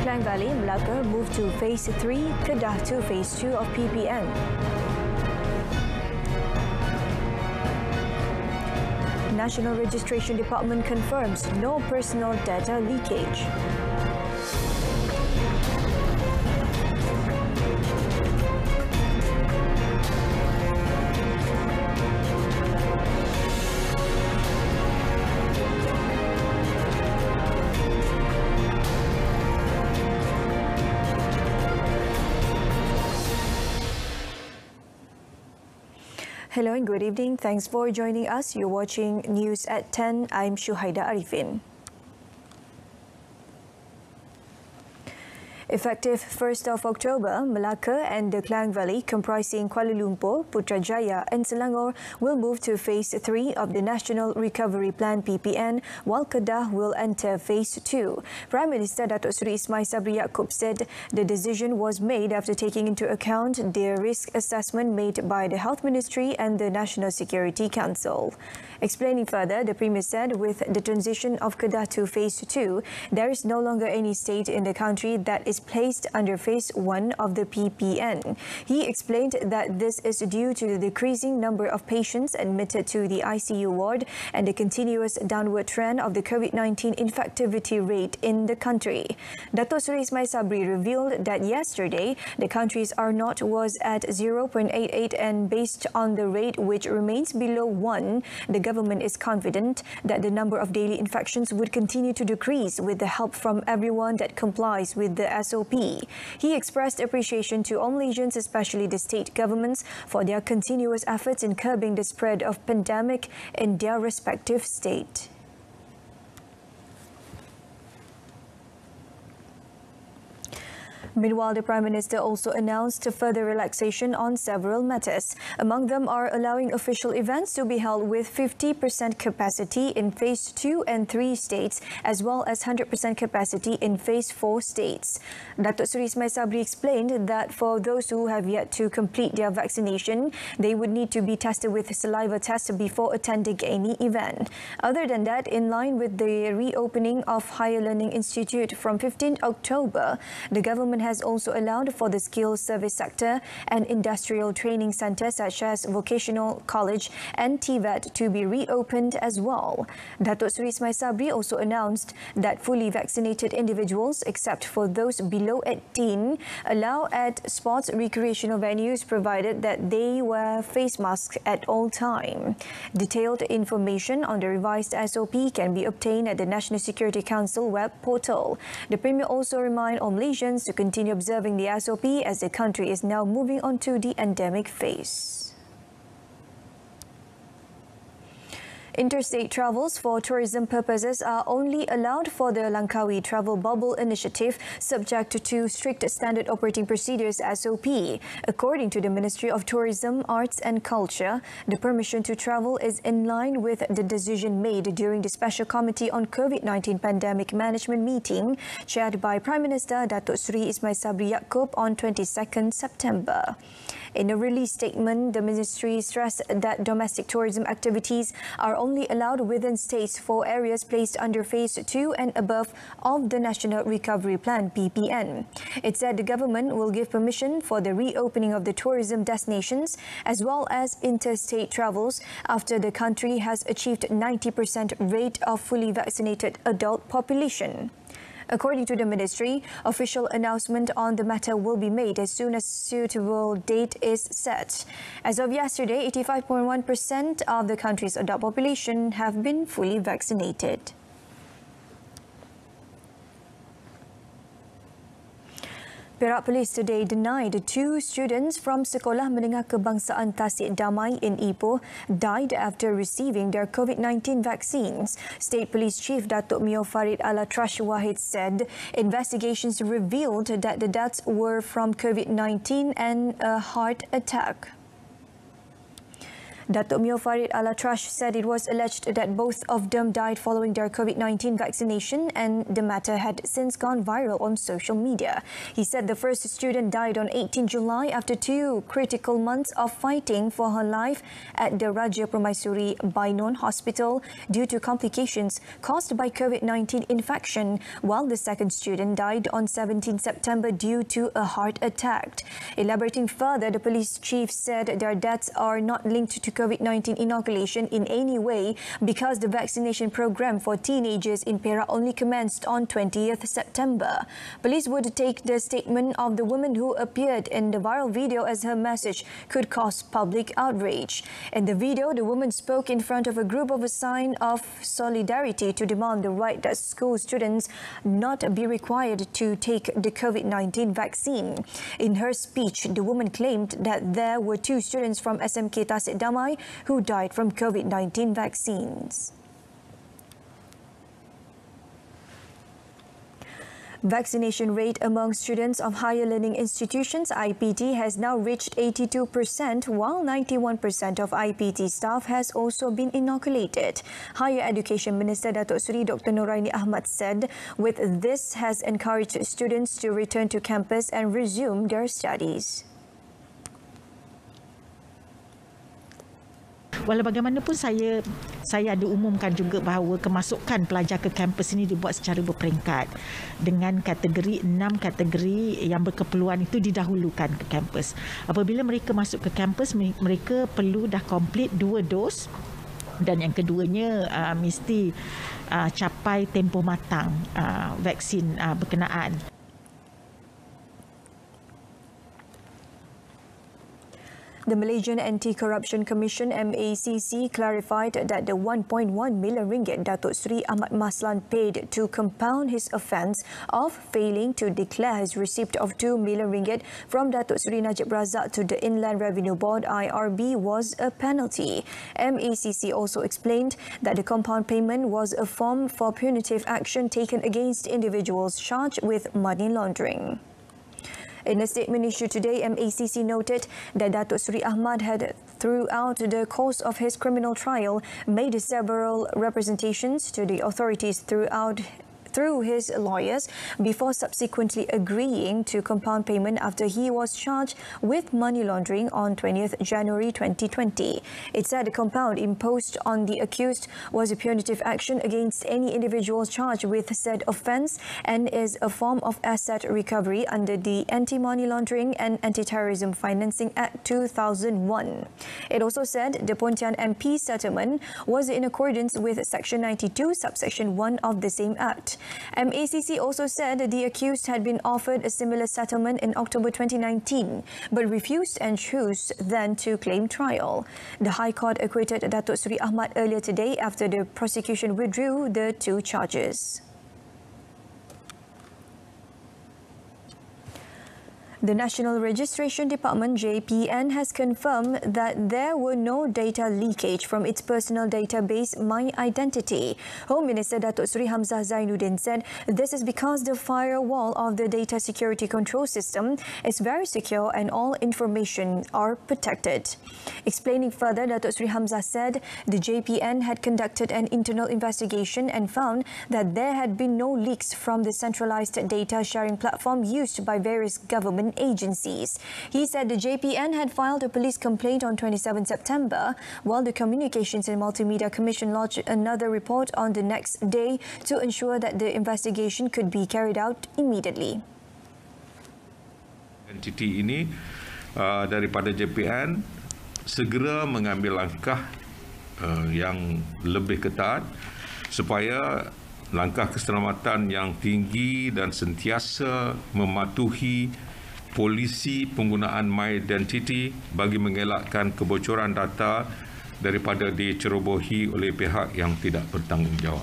Klang Valley, Melaka moved to Phase 3, Kedah to Phase 2 of PPN. National Registration Department confirms no personal data leakage. Hello and good evening. Thanks for joining us. You're watching News at 10. I'm Shuhaida Arifin. Effective 1st of October, Melaka and the Klang Valley, comprising Kuala Lumpur, Putrajaya and Selangor, will move to Phase 3 of the National Recovery Plan PPN, while Kedah will enter Phase 2. Prime Minister Datuk Seri Ismail Sabri Yaakob said the decision was made after taking into account the risk assessment made by the Health Ministry and the National Security Council. Explaining further, the Premier said with the transition of Kedah to Phase 2, there is no longer any state in the country that is placed under Phase 1 of the PPN. He explained that this is due to the decreasing number of patients admitted to the ICU ward and the continuous downward trend of the COVID-19 infectivity rate in the country. Datuk Seri Ismail Sabri revealed that yesterday, the country's R0 was at 0.88, and based on the rate which remains below 1, the government is confident that the number of daily infections would continue to decrease with the help from everyone that complies with the SOP. He expressed appreciation to all Malaysians, especially the state governments, for their continuous efforts in curbing the spread of pandemic in their respective state. Meanwhile, the Prime Minister also announced further relaxation on several matters. Among them are allowing official events to be held with 50% capacity in Phase 2 and 3 states, as well as 100% capacity in Phase 4 states. Datuk Seri Ismail Sabri explained that for those who have yet to complete their vaccination, they would need to be tested with saliva tests before attending any event. Other than that, in line with the reopening of Higher Learning Institute from 15 October, the government has also allowed for the skills service sector and industrial training centres such as Vocational College and TVET to be reopened as well. Datuk Seri Ismail Sabri also announced that fully vaccinated individuals, except for those below 18, allow at sports recreational venues provided that they wear face masks at all time. Detailed information on the revised SOP can be obtained at the National Security Council web portal. The Premier also reminded all Malaysians to continue observing the SOP as the country is now moving on to the endemic phase. Interstate travels for tourism purposes are only allowed for the Langkawi Travel Bubble Initiative, subject to strict standard operating procedures SOP. According to the Ministry of Tourism, Arts and Culture, the permission to travel is in line with the decision made during the Special Committee on COVID-19 Pandemic Management meeting, chaired by Prime Minister Datuk Seri Ismail Sabri Yaakob on 22nd September. In a release statement, the ministry stressed that domestic tourism activities are only allowed within states for areas placed under Phase 2 and above of the National Recovery Plan PPN. It said the government will give permission for the reopening of the tourism destinations as well as interstate travels after the country has achieved 90% rate of fully vaccinated adult population. According to the ministry, official announcement on the matter will be made as soon as suitable date is set. As of yesterday, 85.1% of the country's adult population have been fully vaccinated. Perak Police today denied 2 students from Sekolah Menengah Kebangsaan Tasik Damai in Ipoh died after receiving their COVID-19 vaccines. State Police Chief Datuk Mio Farid Alatrash Wahid said investigations revealed that the deaths were from COVID-19 and a heart attack. Datuk Mio Farid Alatrash said it was alleged that both of them died following their COVID-19 vaccination, and the matter had since gone viral on social media. He said the first student died on 18 July after 2 critical months of fighting for her life at the Raja Permaisuri Bainon Hospital due to complications caused by COVID-19 infection, while the second student died on 17 September due to a heart attack. Elaborating further, the police chief said their deaths are not linked to COVID-19 inoculation in any way because the vaccination program for teenagers in Perak only commenced on 20th September. Police would take the statement of the woman who appeared in the viral video as her message could cause public outrage. In the video, the woman spoke in front of a group of a sign of solidarity to demand the right that school students not be required to take the COVID-19 vaccine. In her speech, the woman claimed that there were 2 students from SMK Tasik Damai who died from COVID-19 vaccines. Vaccination rate among students of higher learning institutions (IPT) has now reached 82%, while 91% of IPT staff has also been inoculated. Higher Education Minister Datuk Seri Dr. Noraini Ahmad said, with this has encouraged students to return to campus and resume their studies. Walau bagaimanapun saya ada umumkan juga bahawa kemasukan pelajar ke kampus ini dibuat secara berperingkat dengan kategori 6 kategori yang berkeperluan itu didahulukan ke kampus. Apabila mereka masuk ke kampus, mereka perlu dah komplit 2 dos dan yang keduanya mesti capai tempoh matang vaksin berkenaan. The Malaysian Anti-Corruption Commission (MACC) clarified that the 1.1 million ringgit Datuk Seri Ahmad Maslan paid to compound his offence of failing to declare his receipt of 2 million ringgit from Datuk Seri Najib Razak to the Inland Revenue Board (IRB) was a penalty. MACC also explained that the compound payment was a form for punitive action taken against individuals charged with money laundering. In a statement issued today, MACC noted that Datuk Seri Ahmad had, throughout the course of his criminal trial, made several representations to the authorities through his lawyers before subsequently agreeing to compound payment after he was charged with money laundering on 20th January 2020. It said the compound imposed on the accused was a punitive action against any individual charged with said offence and is a form of asset recovery under the Anti-Money Laundering and Anti-Terrorism Financing Act 2001. It also said the Pontian MP settlement was in accordance with Section 92, subsection 1 of the same Act. MACC also said the accused had been offered a similar settlement in October 2019 but refused and chose then to claim trial. The High Court acquitted Datuk Seri Ahmad earlier today after the prosecution withdrew the 2 charges. The National Registration Department (JPN) has confirmed that there were no data leakage from its personal database My Identity. Home Minister Datuk Seri Hamzah Zainuddin said this is because the firewall of the data security control system is very secure and all information are protected. Explaining further, Datuk Seri Hamzah said the JPN had conducted an internal investigation and found that there had been no leaks from the centralized data sharing platform used by various government agencies. He said the JPN had filed a police complaint on 27 September, while the Communications and Multimedia Commission lodged another report on the next day to ensure that the investigation could be carried out immediately. Entiti ini daripada JPN segera mengambil langkah yang lebih ketat supaya langkah keselamatan yang tinggi dan sentiasa mematuhi polisi penggunaan My Identity bagi mengelakkan kebocoran data daripada dicerobohi oleh pihak yang tidak bertanggungjawab.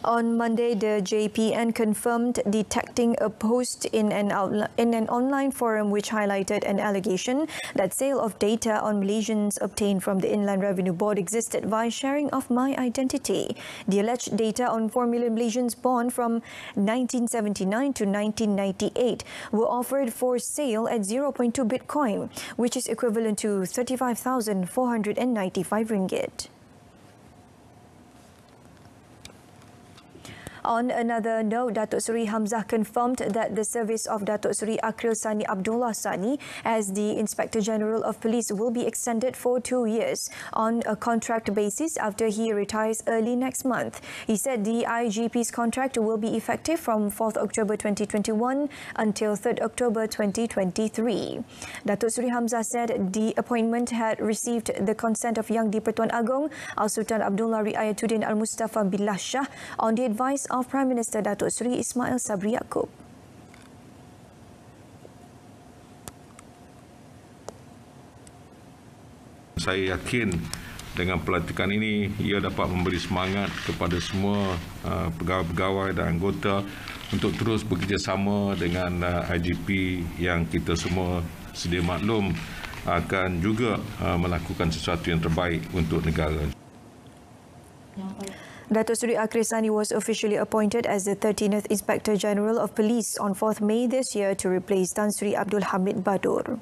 On Monday, the JPN confirmed detecting a post in an online forum which highlighted an allegation that sale of data on Malaysians obtained from the Inland Revenue Board existed via sharing of my identity. The alleged data on 4 million Malaysians born from 1979 to 1998 were offered for sale at 0.2 Bitcoin, which is equivalent to 35,495 ringgit. On another note, Datuk Seri Hamzah confirmed that the service of Datuk Seri Akril Sani Abdullah Sani as the Inspector General of Police will be extended for 2 years on a contract basis after he retires early next month. He said the IGP's contract will be effective from 4th October 2021 until 3rd October 2023. Datuk Seri Hamzah said the appointment had received the consent of Yang di-Pertuan Agong Al-Sultan Abdullah Riayatuddin Al-Mustafa Billah Shah on the advice of Prime Minister Datuk Seri Ismail Sabri Yaakob. Saya yakin dengan pelantikan ini ia dapat memberi semangat kepada semua pegawai-pegawai dan anggota untuk terus bekerjasama dengan IGP yang kita semua sedia maklum akan juga melakukan sesuatu yang terbaik untuk negara. Datuk Seri Akril Sani was officially appointed as the 13th Inspector General of Police on 4th May this year to replace Tan Sri Abdul Hamid Badur.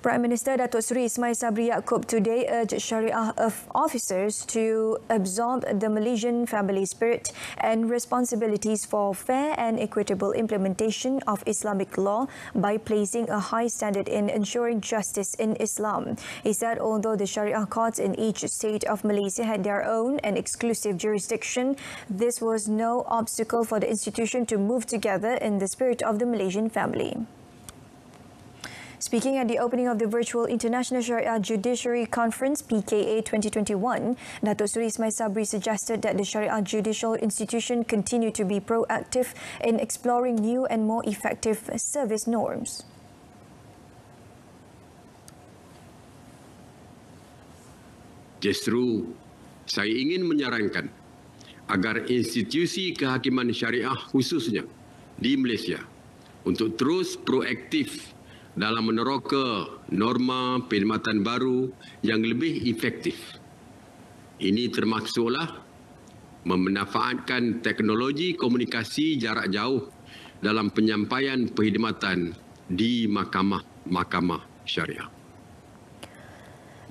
Prime Minister Datuk Seri Ismail Sabri Yaakob today urged Syariah officers to absorb the Malaysian family spirit and responsibilities for fair and equitable implementation of Islamic law by placing a high standard in ensuring justice in Islam. He said although the Syariah courts in each state of Malaysia had their own and exclusive jurisdiction, this was no obstacle for the institution to move together in the spirit of the Malaysian family. Speaking at the opening of the virtual International Sharia Judiciary Conference PKA 2021, Datuk Seri Ismail Sabri suggested that the Sharia Judicial Institution continue to be proactive in exploring new and more effective service norms. Justru saya ingin menyarankan agar institusi kehakiman syariah khususnya di Malaysia untuk terus proaktif dalam meneroka norma perkhidmatan baru yang lebih efektif. Ini termasuklah memanfaatkan teknologi komunikasi jarak jauh dalam penyampaian perkhidmatan di mahkamah syariah.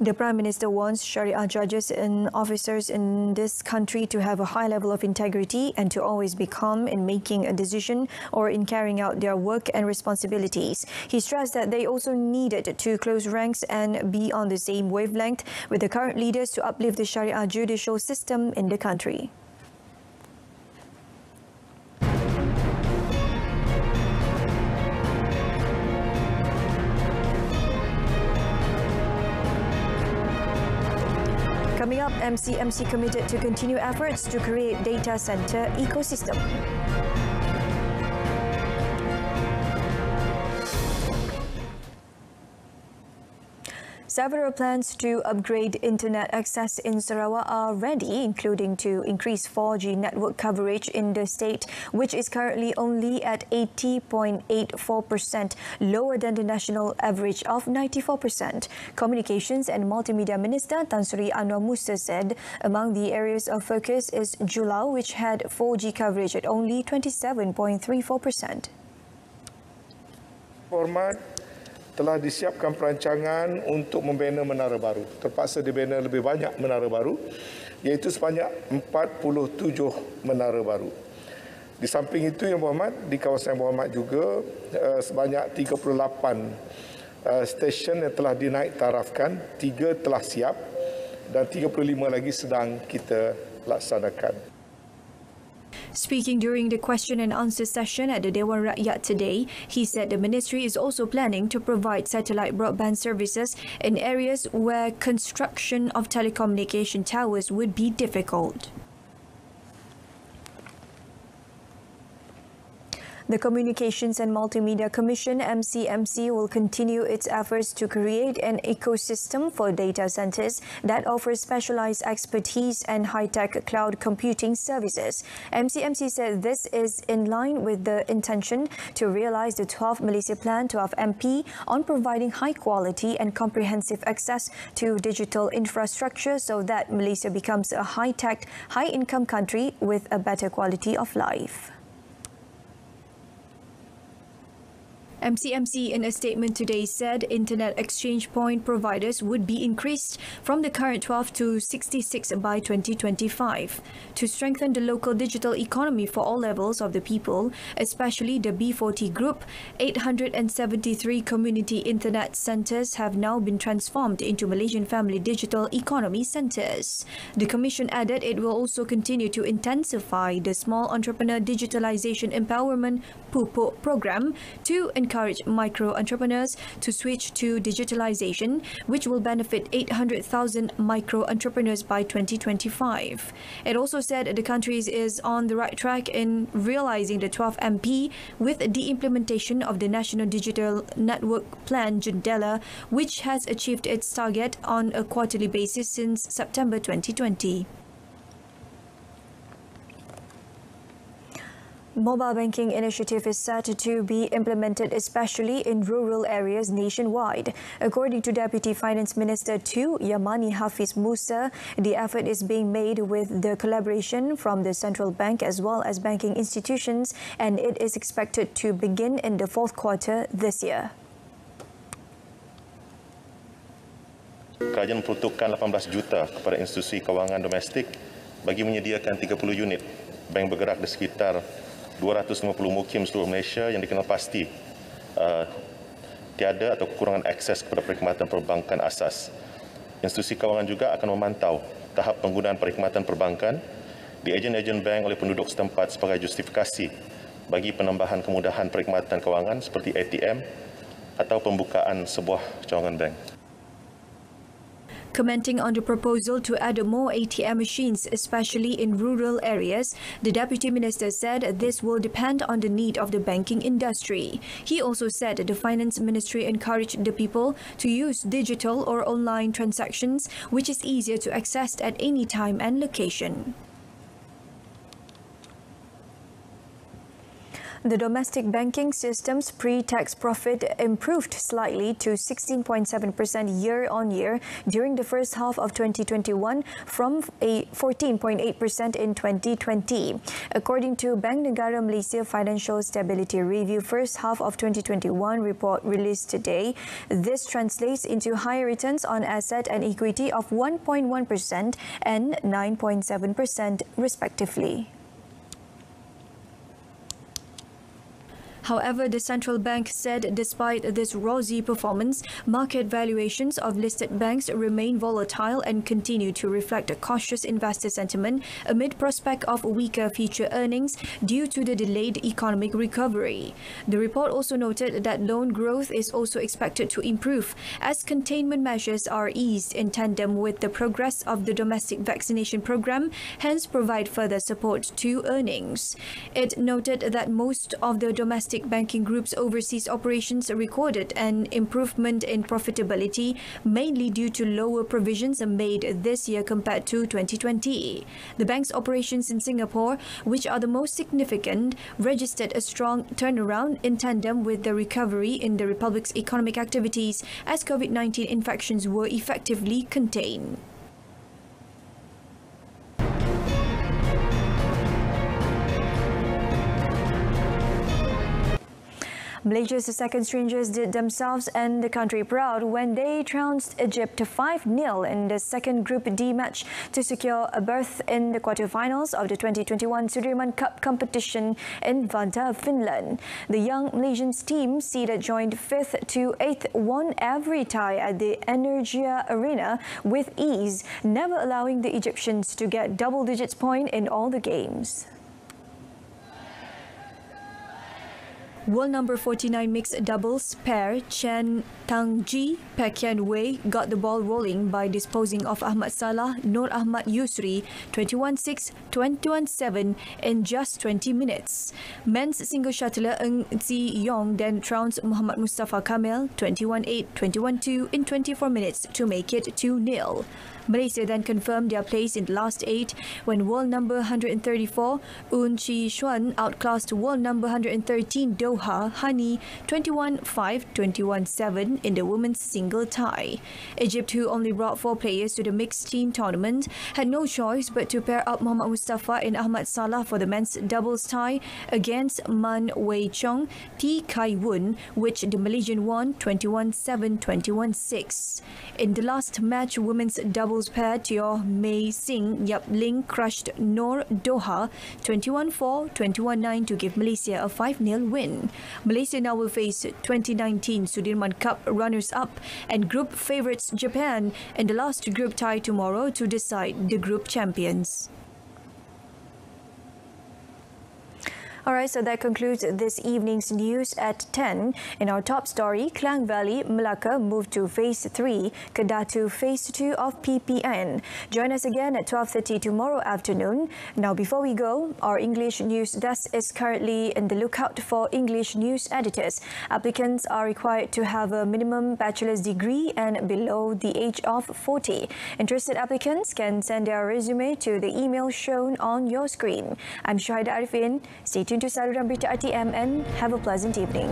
The Prime Minister wants Sharia judges and officers in this country to have a high level of integrity and to always be calm in making a decision or in carrying out their work and responsibilities. He stressed that they also needed to close ranks and be on the same wavelength with the current leaders to uplift the Sharia judicial system in the country. Coming up, MCMC committed to continue efforts to create data center ecosystem. Several plans to upgrade internet access in Sarawak are ready, including to increase 4G network coverage in the state, which is currently only at 80.84%, lower than the national average of 94%. Communications and Multimedia Minister Tan Sri Anwar Musa said among the areas of focus is Julau, which had 4G coverage at only 27.34%. Hormat, telah disiapkan perancangan untuk membina menara baru. Terpaksa dibina lebih banyak menara baru, iaitu sebanyak 47 menara baru. Di samping itu, Yang Berhormat, di kawasan Yang Berhormat juga sebanyak 38 stesen yang telah dinaik tarafkan, 3 telah siap dan 35 lagi sedang kita laksanakan. Speaking during the question and answer session at the Dewan Rakyat today, he said the ministry is also planning to provide satellite broadband services in areas where construction of telecommunication towers would be difficult. The Communications and Multimedia Commission (MCMC) will continue its efforts to create an ecosystem for data centers that offers specialized expertise and high-tech cloud computing services. MCMC said this is in line with the intention to realize the 12 Malaysia Plan 12 MP on providing high-quality and comprehensive access to digital infrastructure so that Malaysia becomes a high-tech, high-income country with a better quality of life. MCMC in a statement today said internet exchange point providers would be increased from the current 12 to 66 by 2025 to strengthen the local digital economy for all levels of the people, especially the B40 group. 873 community internet centers have now been transformed into Malaysian Family Digital Economy Centers. The Commission added it will also continue to intensify the Small Entrepreneur Digitalization Empowerment (PUPO) program to encourage micro-entrepreneurs to switch to digitalization, which will benefit 800,000 micro-entrepreneurs by 2025. It also said the country is on the right track in realizing the 12 MP with the implementation of the National Digital Network Plan Jendela, which has achieved its target on a quarterly basis since September 2020. Mobile banking initiative is set to be implemented especially in rural areas nationwide. According to Deputy Finance Minister 2 Yamani Hafiz Musa, the effort is being made with the collaboration from the central bank as well as banking institutions, and it is expected to begin in the fourth quarter this year. Kerajaan memperuntukkan 18 juta kepada institusi kewangan domestik bagi menyediakan 30 unit bank bergerak di sekitar 250 mukim seluruh Malaysia yang dikenal pasti tiada atau kekurangan akses kepada perkhidmatan perbankan asas. Institusi kewangan juga akan memantau tahap penggunaan perkhidmatan perbankan di ejen-ejen bank oleh penduduk setempat sebagai justifikasi bagi penambahan kemudahan perkhidmatan kewangan seperti ATM atau pembukaan sebuah cawangan bank. Commenting on the proposal to add more ATM machines, especially in rural areas, the Deputy Minister said this will depend on the need of the banking industry. He also said the Finance Ministry encouraged the people to use digital or online transactions, which is easier to access at any time and location. The domestic banking system's pre-tax profit improved slightly to 16.7% year-on-year during the first half of 2021 from a 14.8% in 2020. According to Bank Negara Malaysia Financial Stability Review first half of 2021 report released today, this translates into higher returns on asset and equity of 1.1% and 9.7% respectively. However, the central bank said despite this rosy performance, market valuations of listed banks remain volatile and continue to reflect a cautious investor sentiment amid prospect of weaker future earnings due to the delayed economic recovery. The report also noted that loan growth is also expected to improve as containment measures are eased in tandem with the progress of the domestic vaccination program, hence provide further support to earnings. It noted that most of the domestic banking group's overseas operations recorded an improvement in profitability, mainly due to lower provisions made this year compared to 2020. The bank's operations in Singapore, which are the most significant, registered a strong turnaround in tandem with the recovery in the Republic's economic activities as COVID-19 infections were effectively contained. Malaysia's second stringers did themselves and the country proud when they trounced Egypt 5-0 in the second Group D match to secure a berth in the quarterfinals of the 2021 Sudirman Cup competition in Vantaa, Finland. The young Malaysians team, seeded joined 5th to 8th, won every tie at the Energia Arena with ease, never allowing the Egyptians to get double digits point in all the games. World number 49 mixed doubles pair Chen Tangji Pekian Wei got the ball rolling by disposing of Ahmad Salah Nur Ahmad Yusri 21-6, 21-7 in just 20 minutes. Men's single shuttler Ng Zi Yong then trounced Muhammad Mustafa Kamil 21-8, 21-2 in 24 minutes to make it 2-0. Malaysia then confirmed their place in the last 8 when world number 134 Un Chi Xuan outclassed world number 113 Doha Hani 21-5, 21-7 in the women's single tie. Egypt, who only brought 4 players to the mixed team tournament, had no choice but to pair up Muhammad Mustafa and Ahmad Salah for the men's doubles tie against Man Wei Chong, T Kai Woon, which the Malaysian won 21-7, 21-6. In the last match, women's doubles pair Teo Mei Sing Yap Ling crushed Noor Doha 21-4, 21-9 to give Malaysia a 5-0 win. Malaysia now will face 2019 Sudirman Cup runners-up and group favourites Japan in the last group tie tomorrow to decide the group champions. Alright, so that concludes this evening's news at 10. In our top story, Klang Valley, Melaka moved to Phase 3, Kedah to Phase 2 of PPN. Join us again at 12:30 tomorrow afternoon. Now, before we go, our English news desk is currently in the lookout for English news editors. Applicants are required to have a minimum bachelor's degree and below the age of 40. Interested applicants can send their resume to the email shown on your screen. I'm Syahida Arifin. Stay tuned to saluran Berita RTM and have a pleasant evening.